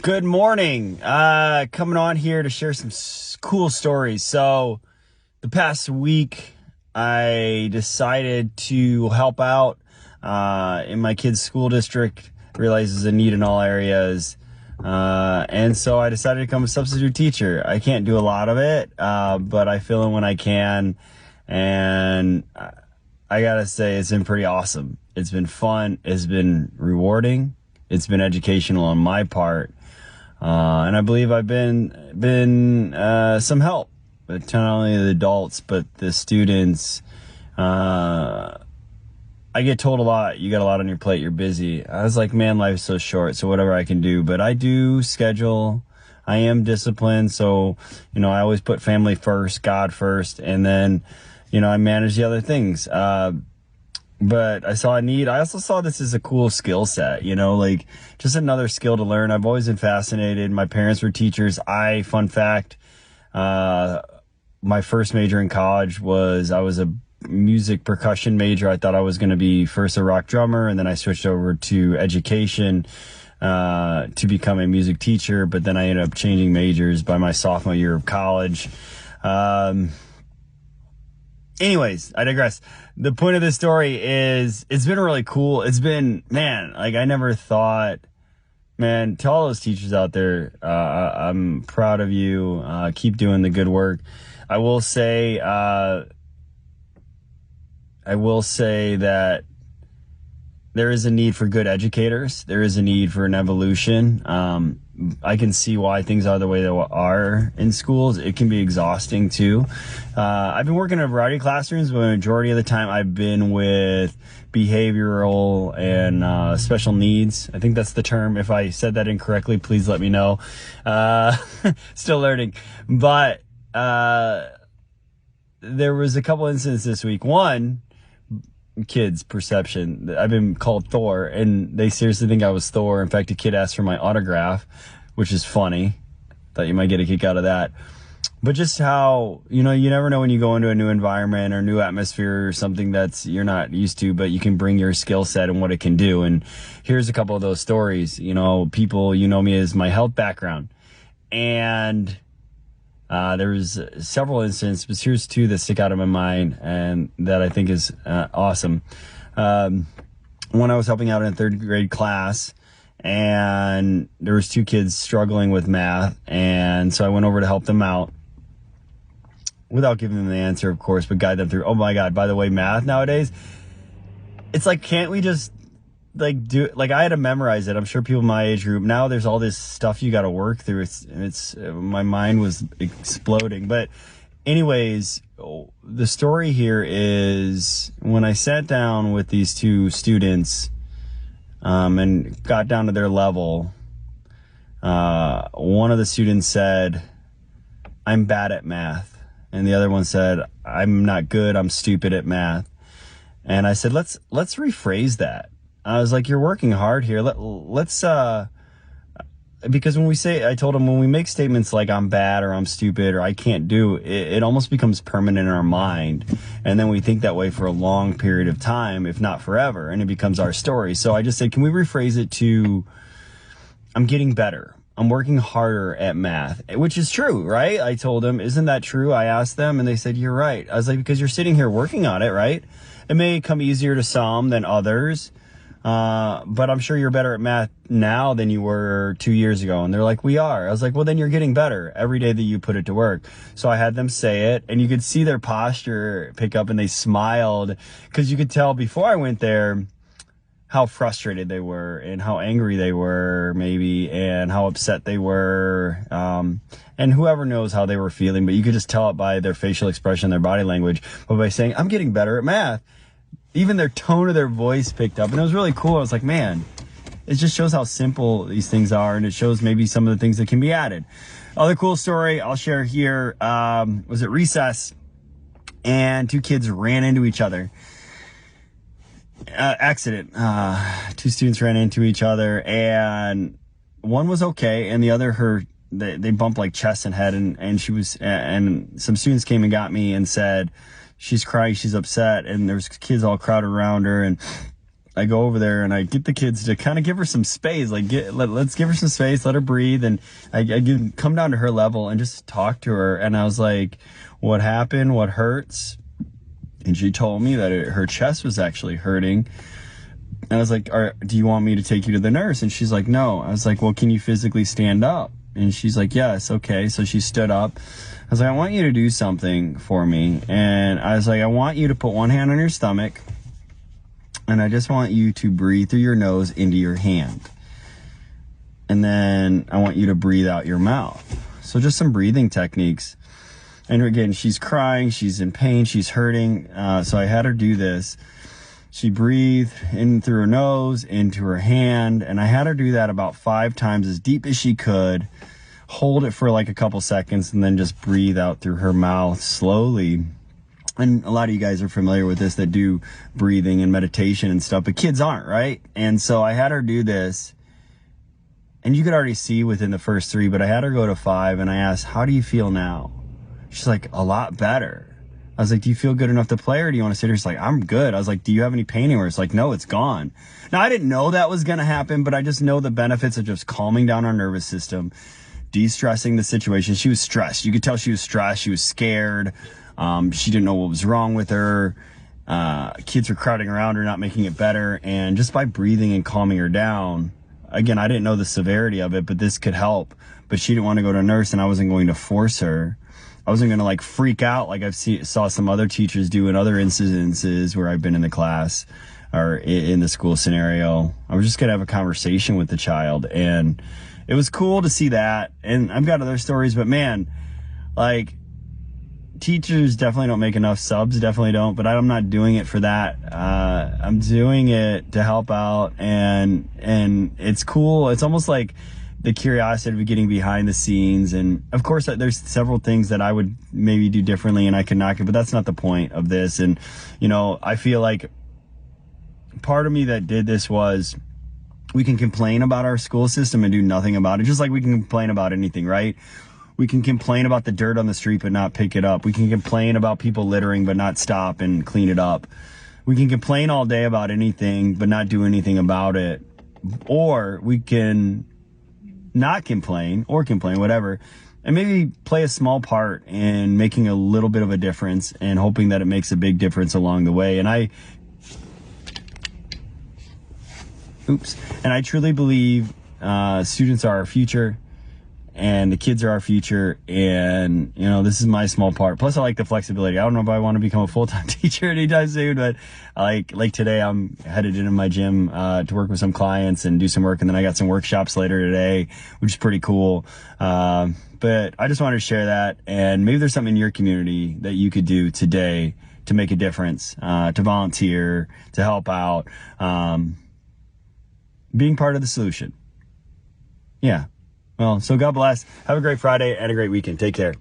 Good morning. Coming on here to share some cool stories. So the past week, I decided to help out in my kid's school district. Realized there's a need in all areas. And so I decided to become a substitute teacher. I can't do a lot of it, but I fill in when I can. And I gotta say, it's been pretty awesome. It's been fun. It's been rewarding. It's been educational on my part. And I believe I've been some help, but not only the adults, but the students. I get told a lot, you got a lot on your plate, you're busy. I was like, man, life's so short, so whatever I can do. But I do schedule. I am disciplined. So, I always put family first, God first, and then, I manage the other things. But I saw a need. I also saw this as a cool skill set, like just another skill to learn. I've always been fascinated. My parents were teachers. Fun fact, my first major in college I was a music percussion major. I thought I was going to be first a rock drummer, and then I switched over to education to become a music teacher. But then I ended up changing majors by my sophomore year of college. Anyways, I digress. The point of this story is it's been really cool. It's been, I never thought, to all those teachers out there, I'm proud of you. Keep doing the good work. I will say that there is a need for good educators. There is a need for an evolution. I can see why things are the way they are in schools. It can be exhausting too. I've been working in a variety of classrooms, but the majority of the time I've been with behavioral and special needs. I think that's the term. If I said that incorrectly, please let me know. Still learning. But there was a couple incidents this week. One, kids' perception. I've been called Thor, and they seriously think I was Thor. In fact, a kid asked for my autograph, which is funny. Thought you might get a kick out of that. But just how, you never know when you go into a new environment or new atmosphere or something that's you're not used to, but you can bring your skill set and what it can do. And here's a couple of those stories. People, me as my health background. And there was several incidents, but here's two that stick out in my mind and that I think is awesome. When I was helping out in a third grade class, and there was two kids struggling with math, and so I went over to help them out without giving them the answer, of course, but guide them through. Oh my God, by the way, math nowadays, it's like, can't we just do it? Like, I had to memorize it. I'm sure people in my age group now, there's all this stuff you got to work through. It's my mind was exploding. But anyways, the story here is when I sat down with these two students and got down to their level, one of the students said, "I'm bad at math," and the other one said, "I'm not good, I'm stupid at math." And I said, let's rephrase that. I was like, you're working hard here. Let's because I told him when we make statements like I'm bad or I'm stupid or I can't do, it almost becomes permanent in our mind. And then we think that way for a long period of time, if not forever, and it becomes our story. So I just said, can we rephrase it to, I'm getting better. I'm working harder at math, which is true, right? I told him, isn't that true? I asked them and they said, you're right. I was like, because you're sitting here working on it, right? It may come easier to some than others. But I'm sure you're better at math now than you were 2 years ago. And they're like, we are. I was like, well, then you're getting better every day that you put it to work. So I had them say it, and you could see their posture pick up, and they smiled because you could tell before I went there how frustrated they were and how angry they were maybe and how upset they were. And whoever knows how they were feeling, but you could just tell it by their facial expression, their body language, but by saying, I'm getting better at math. Even their tone of their voice picked up, and it was really cool. I was like, man, it just shows how simple these things are, and it shows maybe some of the things that can be added. Other cool story I'll share here was at recess, and two kids ran into each other. Accident. Two students ran into each other, and one was okay, and the other, they bumped like chest and head, and she was, and some students came and got me and said, she's crying, she's upset, and there's kids all crowded around her, and I go over there and I get the kids to kind of give her some space, like let's give her some space, let her breathe. And I come down to her level and just talk to her. And I was like, what happened? What hurts? And she told me that her chest was actually hurting. And I was like, do you want me to take you to the nurse? And she's like, no. I was like, well, can you physically stand up? And she's like, yes. Okay. So she stood up. I was like, I want you to do something for me. And I was like, I want you to put one hand on your stomach. And I just want you to breathe through your nose into your hand. And then I want you to breathe out your mouth. So just some breathing techniques. And again, she's crying, she's in pain, she's hurting. So I had her do this. She breathed in through her nose, into her hand. And I had her do that about 5 times as deep as she could. Hold it for like a couple seconds and then just breathe out through her mouth slowly. And a lot of you guys are familiar with this that do breathing and meditation and stuff, but kids aren't, right? And so I had her do this. And you could already see within the first 3, but I had her go to 5 and I asked, how do you feel now? She's like, a lot better. I was like, do you feel good enough to play or do you want to sit here? She's like, I'm good. I was like, do you have any pain anywhere? It's like, no, it's gone. Now, I didn't know that was going to happen, but I just know the benefits of just calming down our nervous system, de-stressing the situation. She was stressed. You could tell she was stressed. She was scared. She didn't know what was wrong with her. Kids were crowding around her, not making it better. And just by breathing and calming her down, again, I didn't know the severity of it, but this could help. But she didn't want to go to a nurse and I wasn't going to force her. I wasn't going to like freak out like saw some other teachers do in other incidences where I've been in the class or in the school scenario. I was just going to have a conversation with the child. And it was cool to see that. And I've got other stories, but man, like, teachers definitely don't make enough subs, definitely don't, but I'm not doing it for that. I'm doing it to help out, and it's cool. It's almost like the curiosity of getting behind the scenes. And of course, there's several things that I would maybe do differently and I could knock it, but that's not the point of this. And, you know, I feel like part of me that did this was we can complain about our school system and do nothing about it, just like we can complain about anything, right? We can complain about the dirt on the street but not pick it up. We can complain about people littering but not stop and clean it up. We can complain all day about anything but not do anything about it. Or we can not complain or complain, whatever, and maybe play a small part in making a little bit of a difference and hoping that it makes a big difference along the way. And I truly believe students are our future. And the kids are our future. And, you know, this is my small part. Plus, I like the flexibility. I don't know if I want to become a full-time teacher anytime soon, but like today, I'm headed into my gym to work with some clients and do some work. And then I got some workshops later today, which is pretty cool. But I just wanted to share that. And maybe there's something in your community that you could do today to make a difference, to volunteer, to help out, being part of the solution. Yeah. Well, so God bless. Have a great Friday and a great weekend. Take care.